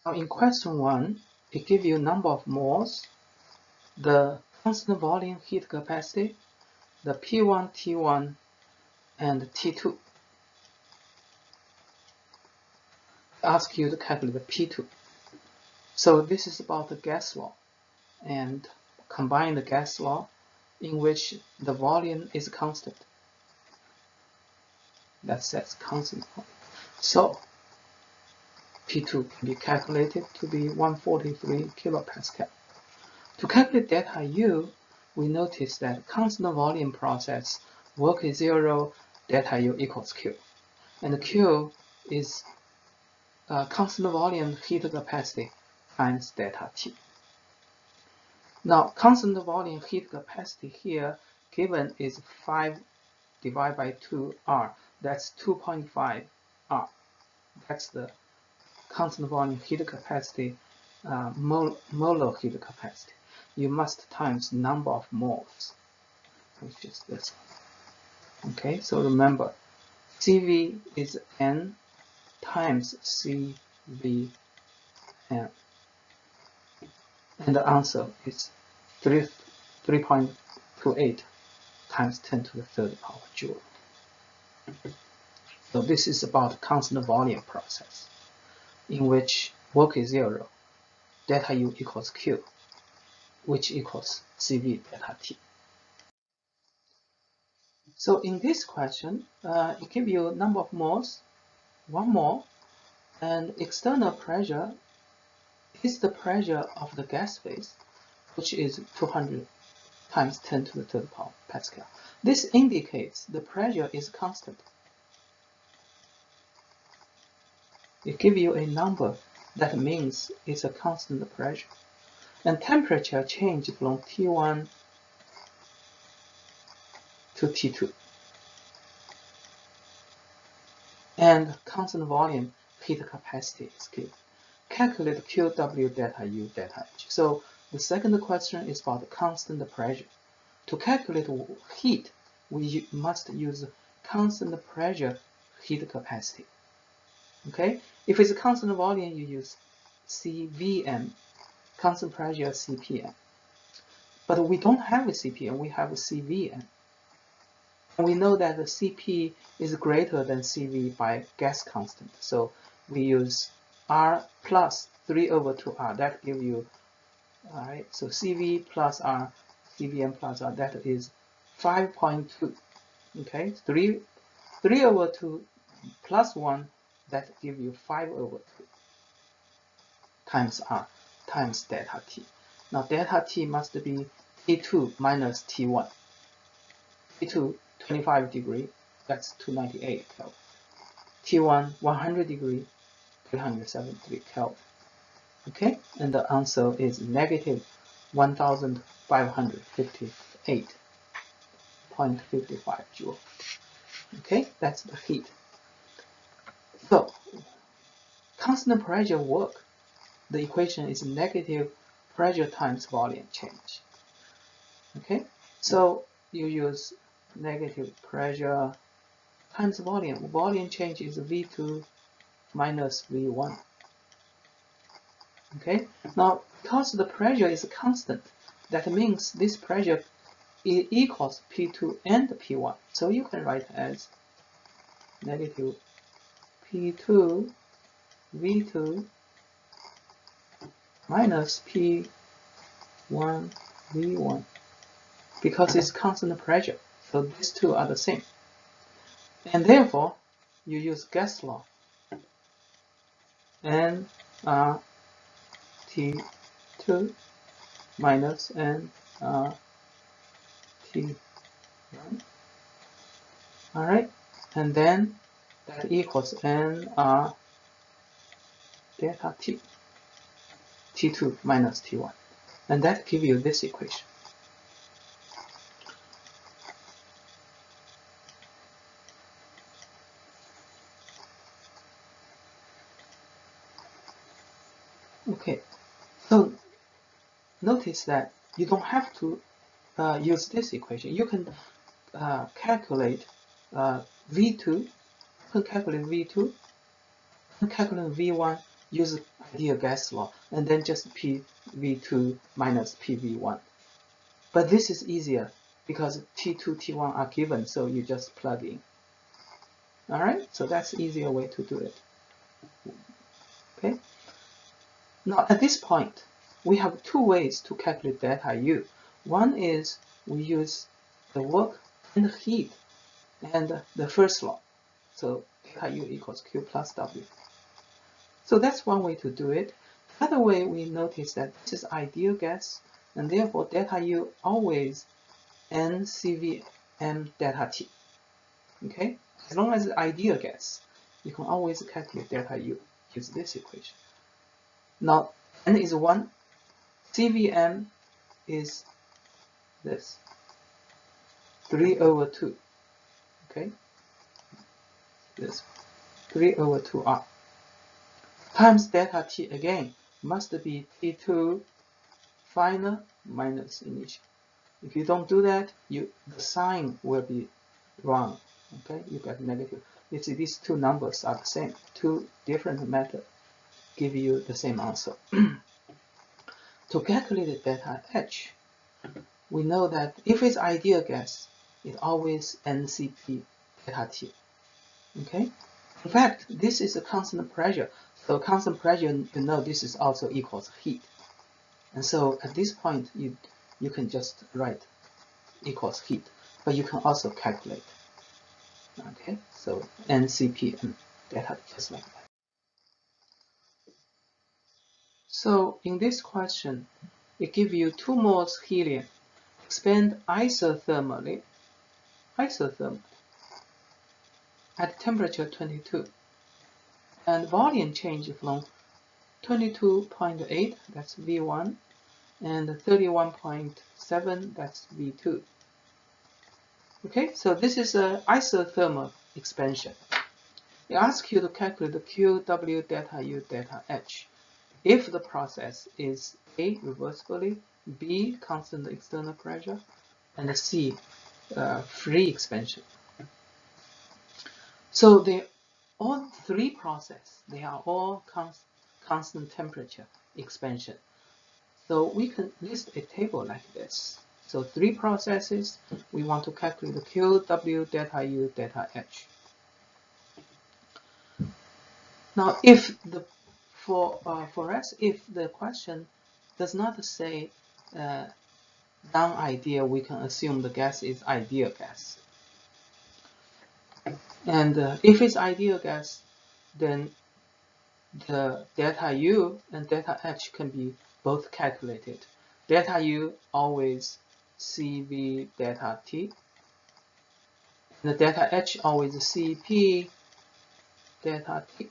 Now in question 1, it gives you number of moles, the constant volume heat capacity, the P1, T1, and T2. Ask you to calculate the P2. So this is about the gas law, and combine the gas law in which the volume is constant. That says constant volume. So P2 can be calculated to be 143 kilopascal. To calculate delta U, we notice that constant volume process, work is 0, delta U equals Q. And Q is constant volume heat capacity times delta T. Now, constant volume heat capacity here given is 5 divided by 2R. That's 2.5 R. That's the constant volume heat capacity, molar heat capacity. You must times number of moles, which is this one. Okay, so remember, CV is N times CVN. And the answer is 3.28 times 10 to the third power joule. So this is about constant volume process, in which work is 0, delta U equals Q, which equals CV delta T. So in this question, it gives you a number of moles, 1 mole, and external pressure is the pressure of the gas phase, which is 200 times 10 to the third power Pascal. This indicates the pressure is constant. It gives you a number that means it's a constant pressure. And temperature change from T1 to T2. And constant volume heat capacity is given. Calculate QW delta U delta H. So the second question is about constant pressure. To calculate heat, we must use constant pressure heat capacity. Okay? If it's a constant volume, you use CVM, constant pressure CPM. But we don't have a CPM, we have a CVM. And we know that the CP is greater than CV by gas constant. So we use R plus 3 over 2R. That gives you, all right, so CV plus R, CVM plus R, that is 5.2. Okay, 3 over 2 plus 1, that gives you 5 over 2 times R times delta T. Now delta T must be T2 minus T1. T2, 25 degree, that's 298 Kelvin. T1, 100 degree, 373 Kelvin. Okay, and the answer is negative 1558.55 joule. Okay, that's the heat. So, constant pressure work, the equation is negative pressure times volume change. Okay, so you use negative pressure times volume. Volume change is V2 minus V1. Okay, now because the pressure is constant, that means this pressure equals P2 and P1. So you can write as negative P2 V2 minus P1 V1, because it's constant pressure. So these two are the same. And therefore, you use gas law. N R T2 minus N R T1. All right, and then that equals N R delta T, T2 minus T1, and that gives you this equation. Okay, so notice that you don't have to use this equation. You can calculate V2, you can calculate V2, you can calculate V1, use ideal gas law, and then just PV2 minus PV1. But this is easier because T2, T1 are given, so you just plug in. All right, so that's easier way to do it. Okay. Now at this point, we have two ways to calculate delta U. One is we use the work and the heat and the first law. So delta U equals Q plus W. So that's one way to do it. The other way, we notice that this is ideal gas, and therefore delta U always NCVM delta T. Okay? As long as it's ideal gas, you can always calculate delta U. Use this equation. Now, N is 1, CVM is this, 3/2. Okay? This 3/2R. Times delta T again must be T2 final minus initial. If you don't do that, the sign will be wrong. Okay, you get negative. You see these two numbers are the same. Two different methods give you the same answer. To calculate delta H, we know that if it's ideal gas, it's always NCP delta T. Okay. In fact, this is a constant pressure. So constant pressure, you know, this is also equals heat. And so at this point, you can just write equals heat, but you can also calculate. Okay, so NCP and delta just like that. So in this question, it gives you 2 moles helium, expand isothermally at temperature 22, and volume change from 22.8, that's V1, and 31.7, that's V2. Okay, so this is an isothermal expansion. It asks you to calculate the Q, W, delta U, delta H. If the process is A, reversibly, B, constant external pressure, and C, free expansion. So all 3 processes, they are all constant temperature expansion. So we can list a table like this. So 3 processes, we want to calculate the Q, W, delta U, delta H. Now, if for us, if the question does not say non-ideal, we can assume the gas is ideal gas. And if it's ideal gas, then the delta U and delta H can be both calculated. Delta U always CV delta T. And the delta H always CP delta T.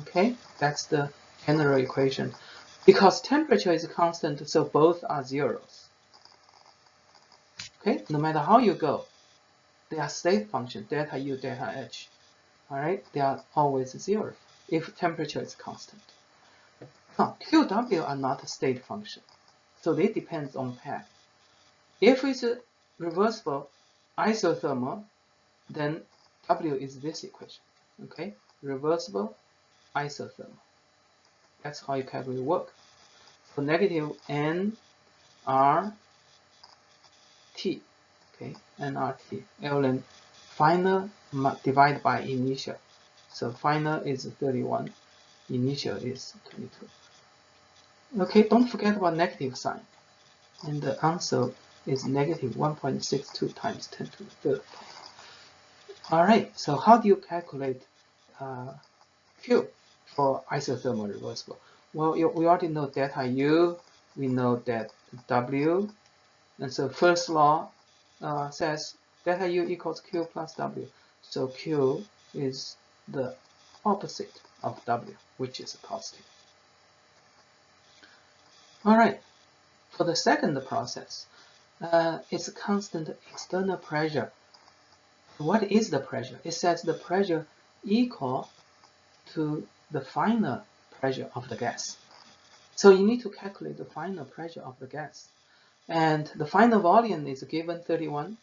Okay, that's the general equation. Because temperature is constant, so both are zeros. Okay, no matter how you go, they are state function, delta U, delta H. All right, they are always zero if temperature is constant. Now, QW are not a state function, so they depend on path. If it's a reversible isothermal, then W is this equation. Okay, reversible isothermal. That's how you calculate work. So negative N R T. Okay, nRT. Ln final divided by initial. So final is 31, initial is 22. Okay, don't forget about negative sign. And the answer is negative 1.62 times 10 to the third. Alright, so how do you calculate Q for isothermal reversible? Well, we already know delta U, we know that W, and so first law says delta U equals Q plus W. So Q is the opposite of W, which is positive. Alright, for the second process, it's a constant external pressure. What is the pressure? It says the pressure equal to the final pressure of the gas. So you need to calculate the final pressure of the gas. And the final volume is given 31.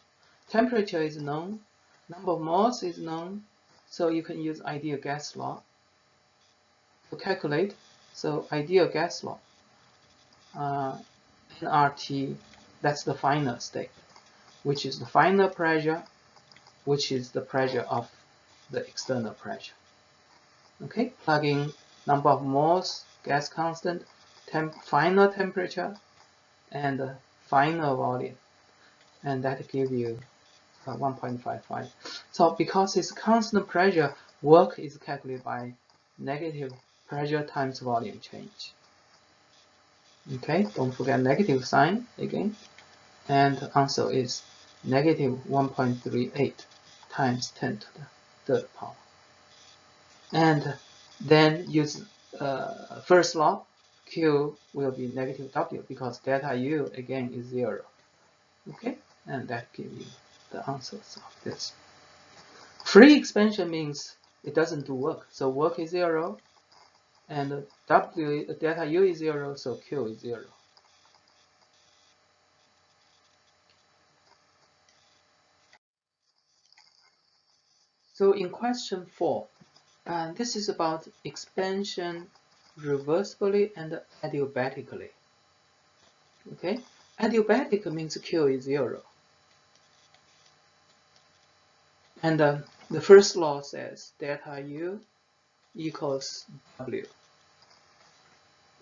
Temperature is known. Number of moles is known. So you can use ideal gas law. to calculate, so ideal gas law, nRT, that's the final state, which is the final pressure, which is the pressure of the external pressure. Okay, plug in number of moles, gas constant, final temperature, and final volume, and that gives you 1.55. So because it's constant pressure, work is calculated by negative pressure times volume change. Okay, don't forget negative sign again, and the answer is negative 1.38 times 10 to the third power. And then use first law, Q will be negative W because delta U again is 0. Okay, and that gives you the answers of this. Free expansion means it doesn't do work, so work is 0, and delta U is 0, so Q is 0. So in question 4, this is about expansion reversibly and adiabatically. Okay, adiabatic means Q is 0. And the first law says delta U equals W.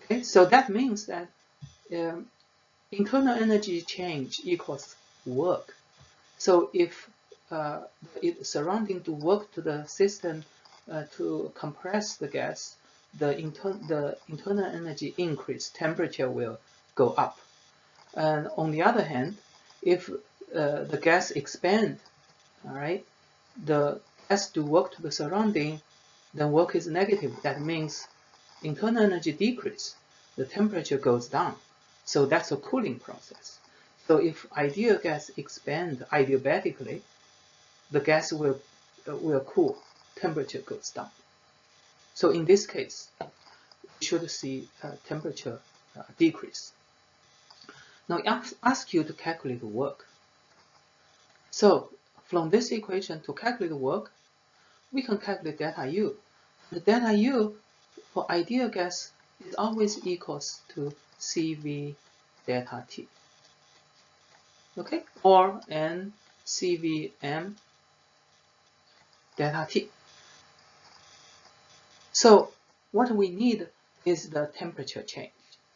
Okay, so that means that internal energy change equals work. So if it's surrounding to work to the system to compress the gas, the internal energy increase, temperature will go up. And on the other hand, if the gas expand, all right, the gas to work to the surrounding, then work is negative. That means internal energy decrease, the temperature goes down. So that's a cooling process. So if ideal gas expand adiabatically, the gas will cool, temperature goes down. So in this case, we should see temperature decrease. Now I ask you to calculate the work. So from this equation to calculate the work, we can calculate delta U. The delta U for ideal gas is always equals to CV delta T. Okay, or N CVM delta T. So what we need is the temperature change.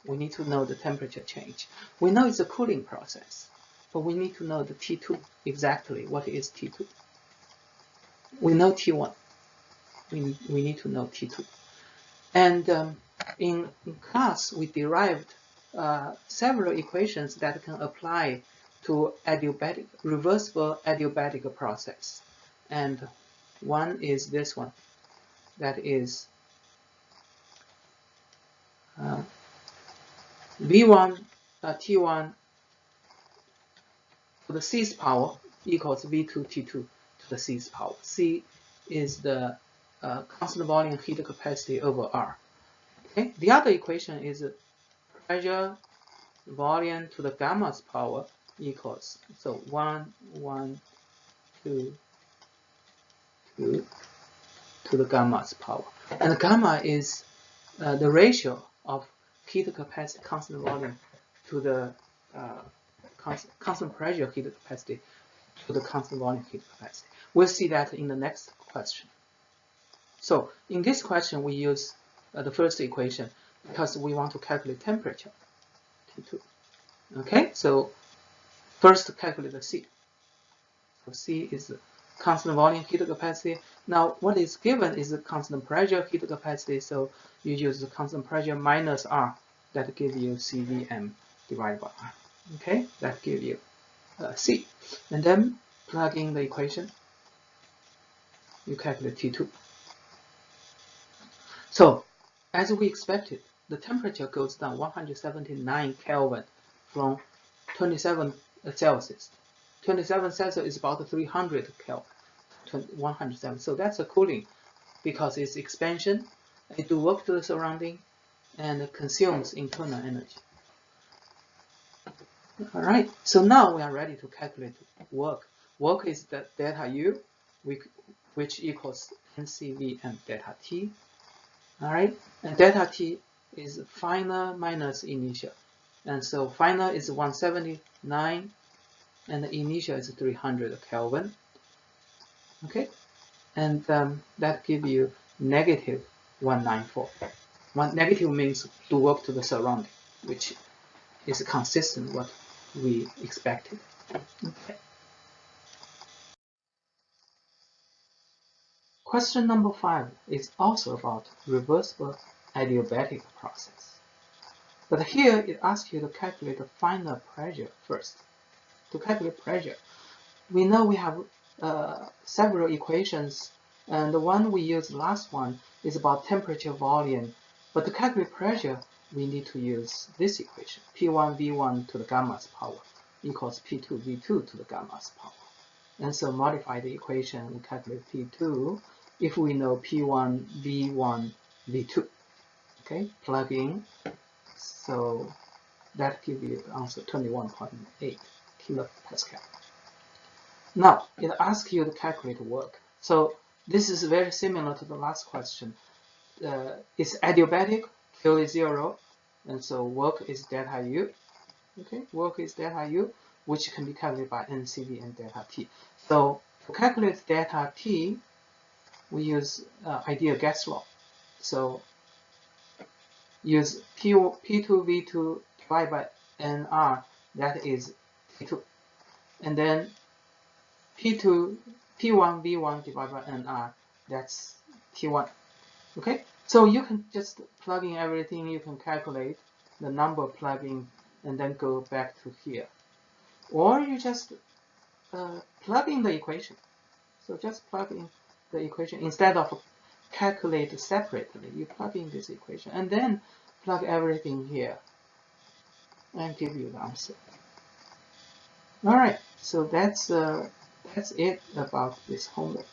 We need to know the temperature change. We know it's a cooling process, but we need to know the T2 exactly. What is T2? We know T1. We need to know T2. And in class, we derived several equations that can apply to adiabatic, reversible adiabatic process. And one is this one. That is V1 T1 to the C's power equals V2 T2 to the C's power. C is the constant volume heat capacity over R. Okay. The other equation is pressure volume to the gamma's power equals, so 1, 1, 2, 2 to the gamma's power. And gamma is the ratio of heat capacity, constant volume, to the constant pressure heat capacity to the constant volume heat capacity. We'll see that in the next question. So in this question, we use the first equation because we want to calculate temperature, T2. Okay, so first calculate the C. So C is the constant volume heat capacity. Now what is given is the constant pressure heat capacity, so you use the constant pressure minus R. That gives you CVM divided by R. Okay, that gives you C. And then plug in the equation. You calculate T2. So as we expected, the temperature goes down 179 Kelvin from 27 Celsius. 27 Celsius is about 300 Kelvin, 107. So that's a cooling because it's expansion. It do work to the surrounding and it consumes internal energy. All right. So now we are ready to calculate work. Work is the delta U, which equals NCV and delta T. All right, and delta T is final minus initial, and so final is 179, and the initial is 300 Kelvin. Okay, and that gives you negative 194. Negative means to work to the surrounding, which is consistent what we expected. Okay. Question number 5 is also about reversible adiabatic process. But here it asks you to calculate the final pressure first. To calculate pressure, we know we have several equations, and the one we used last one is about temperature volume. But to calculate pressure, we need to use this equation, P1 V1 to the gamma's power equals P2 V2 to the gamma's power. And so modify the equation, we calculate P2 if we know P1 V1 V2. Okay, plug in. So that gives you the answer 21.8 kilopascal. Now it asks you to calculate work. So this is very similar to the last question. It's adiabatic, Q is 0, and so work is delta U. Okay, work is delta U, which can be calculated by NCV and delta T. So to calculate delta T, we use ideal gas law. So use P2V2 divided by NR, that is T2. And then P1V1 divided by NR, that's T1. Okay, so you can just plug in everything, you can calculate the number plug in and then go back to here. Or you just plug in the equation. So just plug in the equation instead of calculate separately. You plug in this equation and then plug everything here and give you the answer. All right, so that's it about this homework.